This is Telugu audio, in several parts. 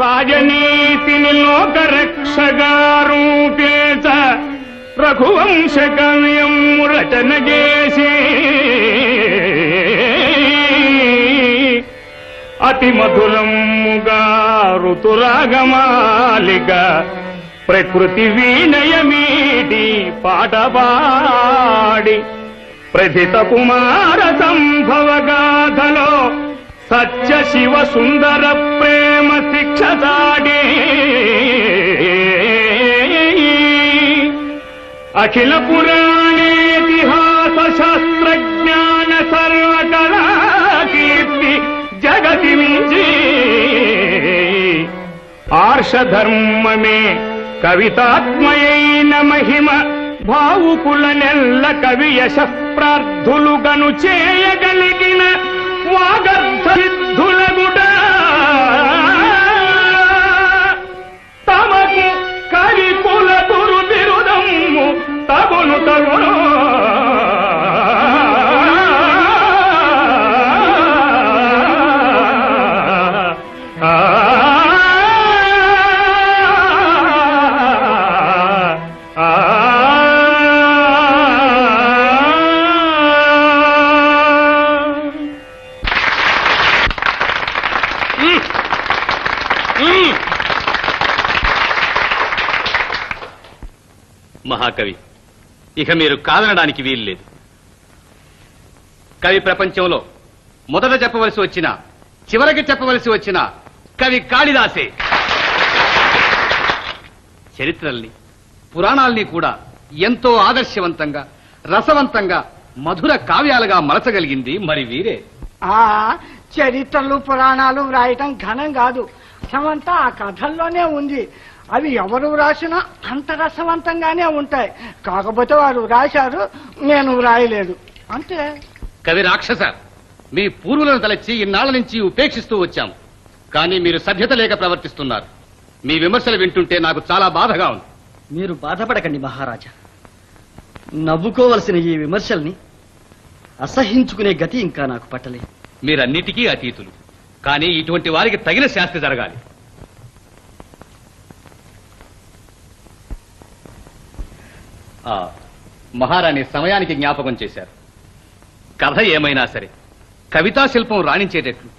రాజనీతిని లోకరక్షగా రూపేత రఘువంశకవ్యం రచన చేసి అతి మధురముగా ఋతురాగమాలిక ప్రకృతి వీణయమీటి పాటపాడి ప్రథిత కుమార సంభవగాథలో సత్య శివ సుందర ప్రేమ శిక్ష సాడి అఖిల పురాణేతిహాస శాస్త్రజ్ఞాన సర్వకళా కీర్తి జగతి మించి ఆర్షధర్మమే కవితాత్మయైన మహిమ భావుకుల నెల్ల కవి యశ ప్రార్థులుగను చేయగలిగిన వాగర్ధసిద్ధులగుట తమకు కవి కుల గురు బిరుదము తగును తగును మహాకవి, ఇక మీరు కాదనడానికి వీల్లేదు. కవి ప్రపంచంలో మొదట చెప్పవలసి వచ్చిన, చివరికి చెప్పవలసి వచ్చిన కవి కాళిదాసే. చరిత్రల్ని, పురాణాల్ని కూడా ఎంతో ఆదర్శవంతంగా, రసవంతంగా, మధుర కావ్యాలుగా మలచగలిగింది మరి వీరే. చరిత్రలు పురాణాలు వ్రాయటం ఘనం కాదు, రసమంతా ఆ కథల్లోనే ఉంది. అవి ఎవరు రాసినా అంత రసవంతంగానే ఉంటాయి. కాకపోతే వారు రాశారు, నేను వ్రాయలేదు అంతే. కవి రాక్షస, మీ పూర్వులను తలచి ఇన్నాళ్ల నుంచి ఉపేక్షిస్తూ వచ్చాం. కానీ మీరు సభ్యత లేక ప్రవర్తిస్తున్నారు. మీ విమర్శలు వింటుంటే నాకు చాలా బాధగా ఉంది. మీరు బాధపడకండి మహారాజా. నవ్వుకోవలసిన ఈ విమర్శల్ని అసహించుకునే గతి ఇంకా నాకు పట్టలేదు. మీరన్నిటికీ అతీతులు. కానీ ఇటువంటి వారికి తగిన శాస్తి జరగాలి. మహారాణి సమయానికి జ్ఞాపకం చేశారు. కథ ఏమైనా సరే కవితా శిల్పం రాణించేటట్లు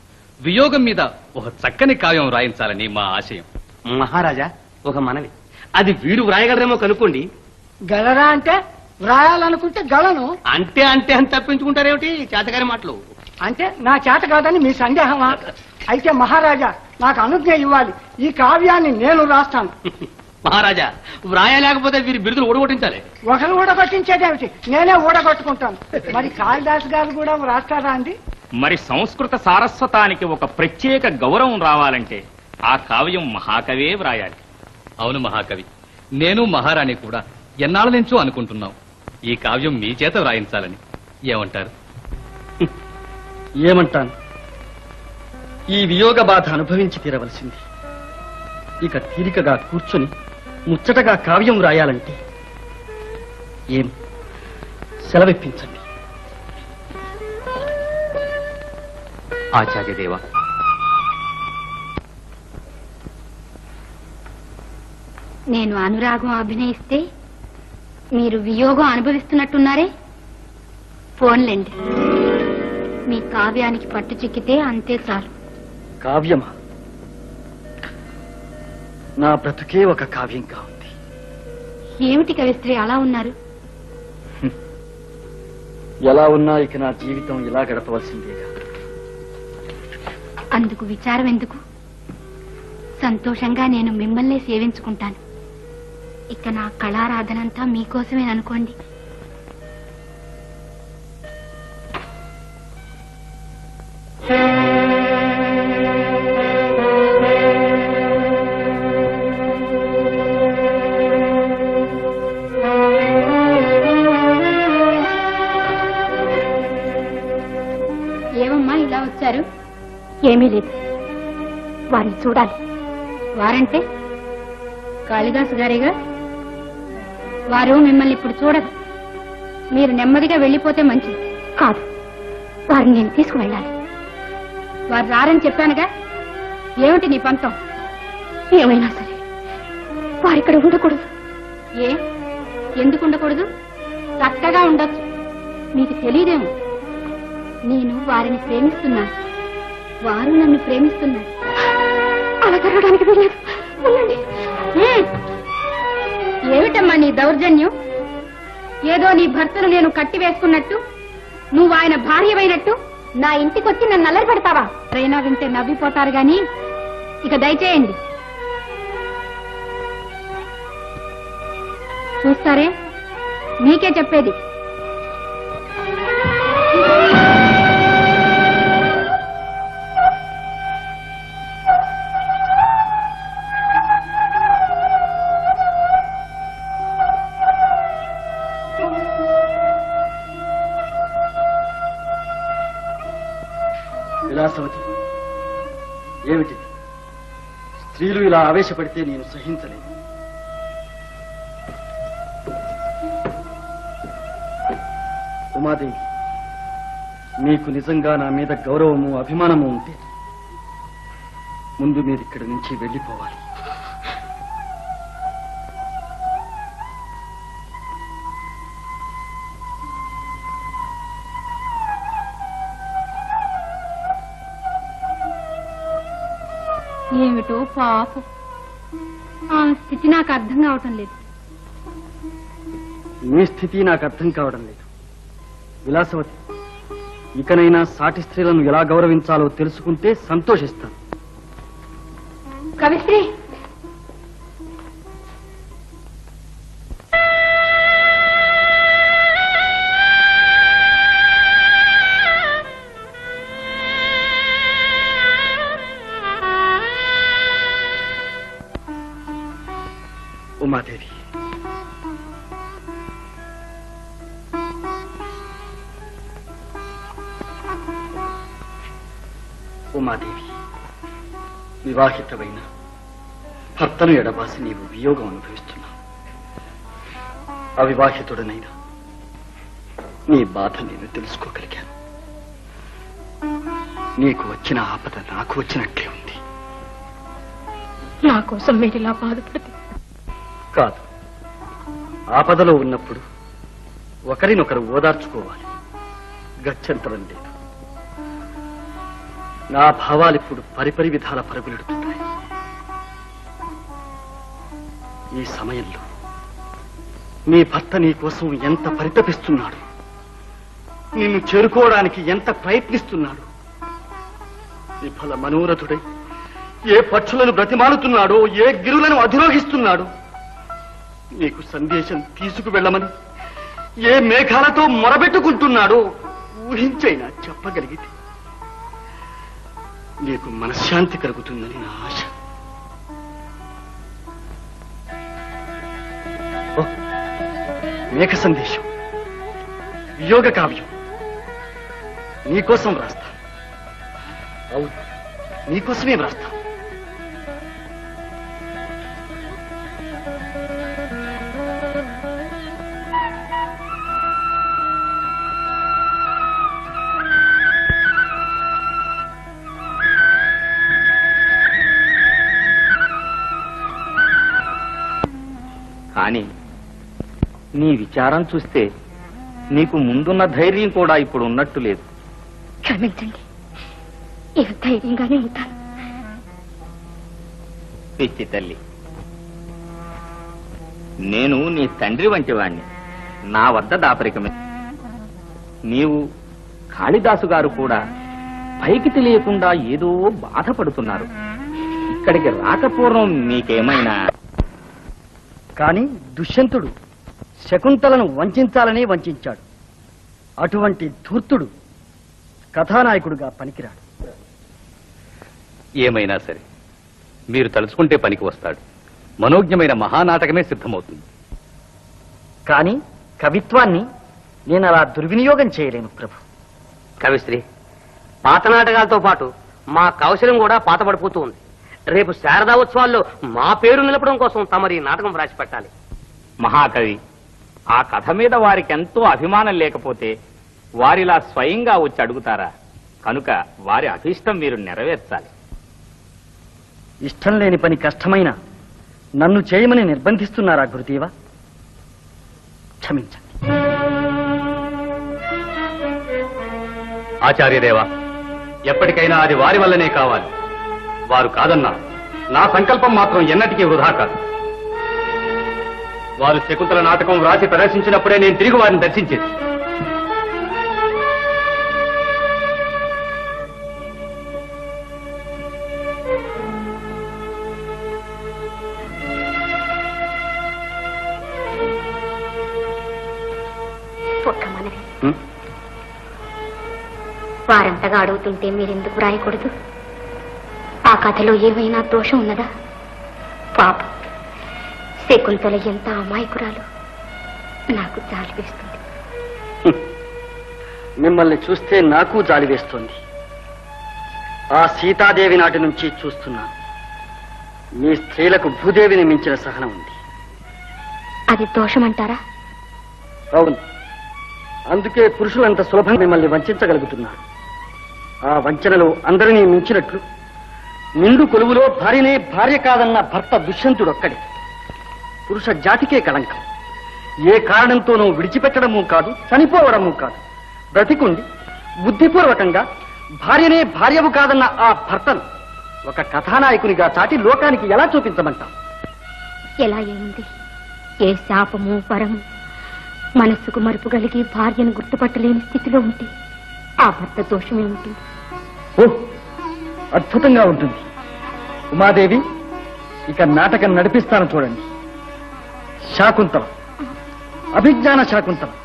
వియోగం మీద ఒక చక్కని కావ్యం రాయించాలని మా ఆశయం. మహారాజా, ఒక మనవి. అది వీరు వ్రాయగలరేమో కనుక్కోండి. గలరా అంటే వ్రాయాలనుకుంటే గలను. అంటే అంటే అని తప్పించుకుంటారేమిటి చేతగారి మాటలు? అంటే నా చేత కాదని మీ సందేహమా? అయితే మహారాజా నాకు అనుజ్ఞ ఇవ్వాలి. ఈ కావ్యాన్ని నేను రాస్తాను. మహారాజా, వ్రాయలేకపోతే వీరి బిరుదులు ఊడగొట్టించాలి. ఒకరు ఊడగొట్టించేదేమిటి, నేనే ఊడగొట్టుకుంటాను. మరి కాళిదాస్ గారు కూడా రాస్తారా అండి? మరి సంస్కృత సారస్వతానికి ఒక ప్రత్యేక గౌరవం రావాలంటే ఆ కావ్యం మహాకవే వ్రాయాలి. అవును మహాకవి, నేను మహారాణి కూడా ఎన్నాళ్ళ నుంచో అనుకుంటున్నాం ఈ కావ్యం మీ చేత వ్రాయించాలని. ఏమంటారు? ఏమంటాను, ఈ వియోగ బాధ అనుభవించి తీరవలసింది. ఇక తీరికగా కూర్చొని ముచ్చటగా కావ్యం రాయాలంటే ఏం సెలవిప్పించండి. ఆచార్యదేవ, నేను అనురాగం అభినయిస్తే మీరు వియోగం అనుభవిస్తున్నట్టున్నారే. ఫోన్లేండి, మీ కావ్యానికి పట్టు చిక్కితే అంతే చాలు. కావ్యమా? నా బ్రతుకే ఒక కావ్యంగా ఉంది. ఏమిటి కవిస్త్రీ అలా ఉన్నారు? ఎలా ఉన్నా ఇక నా జీవితం ఇలా గడపవలసిందేగా. అందుకు విచారం ఎందుకు? సంతోషంగా నేను మిమ్మల్నే సేవించుకుంటాను. ఇక నా కళారాధనంతా మీకోసమేననుకోండి. ఏమమ్మా ఇలా వచ్చారు? ఏమీ లేదు, వారిని చూడాలి. వారంటే కాళిదాసు గారేగా. వారు మిమ్మల్ని ఇప్పుడు చూడరు. మీరు నెమ్మదిగా వెళ్ళిపోతే మంచిది. కాదు, వారిని నేను తీసుకువెళ్ళాలి. వారు రారని చెప్పానుగా. ఏమిటి నీ పంతం? ఏమైనా సరే వారిక్కడ ఉండకూడదు. ఏ ఎందుకు ఉండకూడదు? చక్కగా ఉండొచ్చు. మీకు తెలియదేమో, నేను వారిని ప్రేమిస్తున్నాను, వారు నన్ను ప్రేమిస్తున్నారు. అలా జరగడానికి వీల్లేదు. ఉండండి. ఏమిటమ్మా నీ దౌర్జన్యం? ఏదో నీ భర్తను నేను కట్టి వేసుకున్నట్టు, నువ్వు ఆయన భార్యమైనట్టు నా ఇంటికొచ్చి నన్ను అల్లరి పెడతావా? ఎవరైనా వింటే నవ్విపోతారు గాని ఇక దయచేయండి. చూస్తారే, మీకే చెప్పేది. విలాసవతి, ఏమిటి స్త్రీలు ఇలా ఆవేశపడితే నేను సహించలేను. ఉమాదేవి, మీకు నిజంగా నా మీద గౌరవము అభిమానము ఉంటే ముందు మీరు ఇక్కడి నుంచి వెళ్ళిపోవాలి. ఏమిటో పాపం, ఆ స్థితి నాకు అర్థం కావటం లేదు. మీ స్థితి నాకు అర్థం కావడం లేదు. విలాసవతి, ఇకనైనా సాటి స్త్రీలను ఎలా గౌరవించాలో తెలుసుకుంటే సంతోషిస్తాను. కవిశ్రీ, ఉమాదేవి, ఉమాదేవి, వివాహితమైన భర్తను ఎడబాసి నీవు వియోగం అనుభవిస్తున్నావు. అవివాహితుడనైనా నీ బాధ నేను తెలుసుకోగలిగాను. నీకు వచ్చిన ఆపద నాకు వచ్చినట్లే ఉంది. నా కోసం మీరిలా బాధపడితే కాదు, ఆపదలో ఉన్నప్పుడు ఒకరినొకరు ఓదార్చుకోవాలి. గత్యంతరం లేదు. నా భావాలిప్పుడు పరిపరి విధాల పరుగులెడుతున్నాయి. ఈ సమయంలో నీ భర్త నీ కోసం ఎంత పరితపిస్తున్నాడు, నిన్ను చేరుకోవడానికి ఎంత ప్రయత్నిస్తున్నాడు. విఫల మనోరథుడై ఏ పక్షులను బ్రతిమాలుతున్నాడో, ఏ గిరులను అధిరోహిస్తున్నాడో, నీకు సందేశం తీసుకువెళ్ళమని ఏ మేఘాలతో మొరబెట్టుకుంటున్నాడో ఊహించైనా చెప్పగలిగితే నీకు మనశ్శాంతి కలుగుతుందని నా ఆశ. మేఘ సందేశం, వియోగ కావ్యం నీకోసం వ్రాస్తా. అవును, నీకోసమే వ్రాస్తా. కానీ నీ విచారం చూస్తే నీకు ముందున్న ధైర్యం కూడా ఇప్పుడు ఉన్నట్టు లేదు. క్షమించండి, ఇక ధైర్యంగానే ఉంటాను. పిచ్చి తల్లి, నేను నీ తండ్రి వంటి వాణ్ణి. నా వద్ద దాపరికమే. నీవు కాళిదాసు గారు కూడా పైకి తెలియకుండా ఏదో బాధపడుతున్నారు. ఇక్కడికి రాకపూర్వం నీకేమైనా? కాని దుష్యంతుడు శకుంతలను వంచాలని వంచాడు. అటువంటి ధూర్తుడు కథానాయకుడుగా పనికిరాడు. ఏమైనా సరే మీరు తలుచుకుంటే పనికి వస్తాడు. మనోజ్ఞమైన మహానాటకమే సిద్ధమవుతుంది. కాని కవిత్వాన్ని నేను అలా దుర్వినియోగం చేయలేను ప్రభు. కవిశ్రీ, పాత నాటకాలతో పాటు మా కౌశలం కూడా పాతపడిపోతూ ఉంది. రేపు శారదా ఉత్సవాల్లో మా పేరు నిలపడం కోసం తమరి నాటకం రాసి పెట్టాలి. మహాకవి, ఆ కథ మీద వారికి ఎంతో అభిమానం లేకపోతే వారిలా స్వయంగా వచ్చి అడుగుతారా? కనుక వారి అభిష్టం మీరు నెరవేర్చాలి. ఇష్టం లేని పని కష్టమైన నన్ను చేయమని నిర్బంధిస్తున్నారా గురుదేవా? క్షమించండి. ఆచార్యదేవా, ఎప్పటికైనా అది వారి వల్లనే కావాలి. వారు కాదన్నా నా సంకల్పం మాత్రం ఎన్నటికీ వృధా కాదు. వారు శకుంతల నాటకం వ్రాసి ప్రదర్శించినప్పుడే నేను తిరిగి వారిని దర్శించేది. ఒక్క మనవి. వారంతగా అడుగుతుంటే మీరెందుకు రాయకూడదు? ఆ కథలో ఏమైనా దోషం ఉన్నదా? పాప శకుంతల ఎంత అమాయకురాలు. నాకు జాలి వేస్తుంది. మిమ్మల్ని చూస్తే నాకు జాలి వేస్తోంది. ఆ సీతాదేవి నాటి నుంచి చూస్తున్నాను. మీ స్త్రీలకు భూదేవిని మించిన సహనం ఉంది. అది దోషమంటారా? అవును, అందుకే పురుషులంత సులభంగా మిమ్మల్ని వంచగలుగుతున్నారు. ఆ వంచనలో అందరినీ మించినట్లు నిండు కొలువులో భార్యనే భార్య కాదన్న భర్త దుష్యంతుడొక్కడే. పురుష జాతికే కళంకం. ఏ కారణంతోనూ విడిచిపెట్టడము కాదు, చనిపోవడము కాదు, బ్రతికుండి బుద్ధిపూర్వకంగా భార్యనే భార్యవు కాదన్న ఆ భర్తను ఒక కథానాయకునిగా చాటి లోకానికి ఎలా చూపించమంటాం? ఎలా ఏముంది? ఏ శాపము పరము మనస్సుకు మరుపు కలిగి భార్యను గుర్తుపట్టలేని స్థితిలో ఉంటే ఆ భర్త దోషమే ఉంటుంది. ఓ, అద్భుతంగా ఉంటుంది. ఉమాదేవి, ఇక నాటకం నడిపిస్తాను చూడండి. శాకుంతలం, అభిజ్ఞాన శాకుంతలం.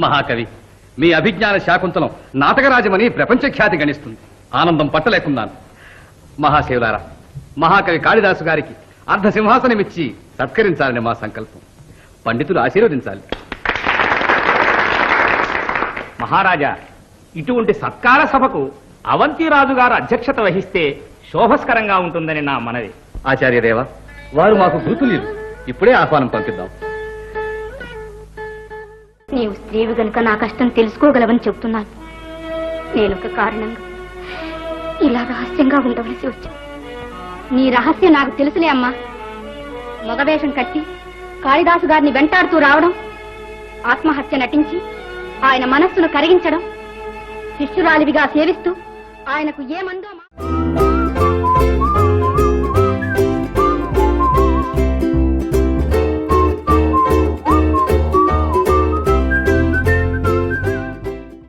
మహాకవి, మీ అభిజ్ఞాన శాకుంతలం నాటకరాజమని ప్రపంచ ఖ్యాతి గణిస్తుంది. ఆనందం పట్టలేకున్నాను. మహాశివులారా, మహాకవి కాళిదాసు గారికి అర్ధ సింహాసనమిచ్చి సత్కరించాలని మా సంకల్పం. పండితులు ఆశీర్వదించాలి. మహారాజా, ఇటువంటి సత్కార సభకు అవంతిరాజు గారు అధ్యక్షత వహిస్తే శోభస్కరంగా ఉంటుందని నా మనవి. ఆచార్యదేవ, వారు మాకు గుర్తులేదు. ఇప్పుడే ఆహ్వానం పంపిద్దాం. నీవు స్త్రీవి గనుక నా కష్టం తెలుసుకోగలవని చెప్తున్నాను. నేనొక కారణంగా ఇలా రహస్యంగా ఉండవలసి వచ్చింది. నీ రహస్యం నాకు తెలుసులే అమ్మా. మగవేషం కట్టి కాళిదాసు గారిని వెంటాడుతూ రావడం, ఆత్మహత్య నటించి ఆయన మనస్సును కరిగించడం, శిష్యురాలివిగా సేవిస్తూ ఆయనకు ఏమందో